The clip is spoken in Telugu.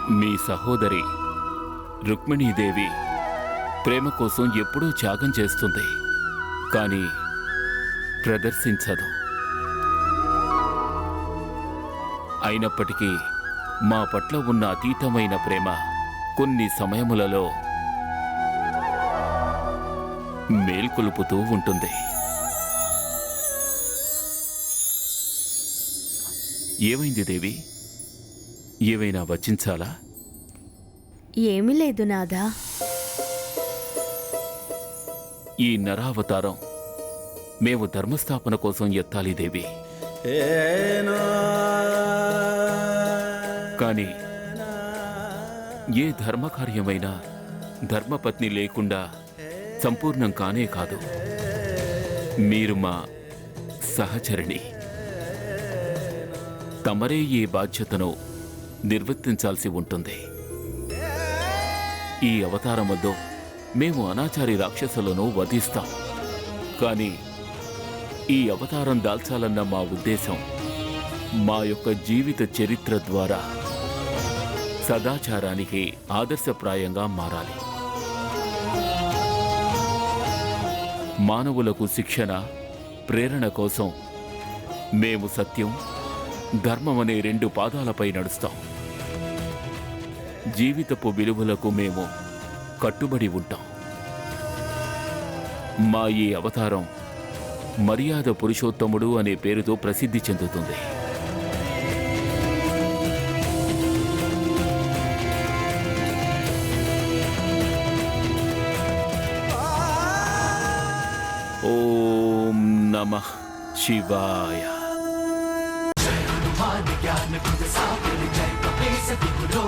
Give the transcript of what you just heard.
మీ సహోదరి రుక్మిణీదేవి ప్రేమ కోసం ఎప్పుడూ త్యాగం చేస్తుంది, కానీ ప్రదర్శించదు. అయినప్పటికీ మా పట్ల ఉన్న అతీతమైన ప్రేమ కొన్ని సమయములలో మేల్కొలుపుతూ ఉంటుంది. ఏమైంది దేవి? ఏవైనా వచించాలా? ఏమీ లేదు నాదా. ఈ నరావతారం మేము ధర్మస్థాపన కోసం ఎత్తాలి దేవి. కానీ ఏ ధర్మకార్యమైనా ధర్మపత్ని లేకుండా సంపూర్ణం కానే కాదు. మీరు మా సహచరిణి, తమరే ఈ బాధ్యతను నిర్వర్తించాల్సి ఉంటుంది. ఈ అవతారముతో మేము అనాచారి రాక్షసులను వధిస్తాం, కానీ ఈ అవతారం దాల్చాలన్న మా ఉద్దేశం మా యొక్క జీవిత చరిత్ర ద్వారా సదాచారానికి ఆదర్శప్రాయంగా మారాలి. మానవులకు శిక్షణ, ప్రేరణ కోసం మేము సత్యం, ధర్మం అనే 2 పాదాలపై నడుస్తాం. జీవితపు విలువలకు మేము కట్టుబడి ఉంటాం. మా ఈ అవతారం మర్యాద పురుషోత్తముడు అనే పేరుతో ప్రసిద్ధి చెందుతుంది. ఓం నమః శివాయ. ज्ञान गुण सागर जय कपे सतगुरु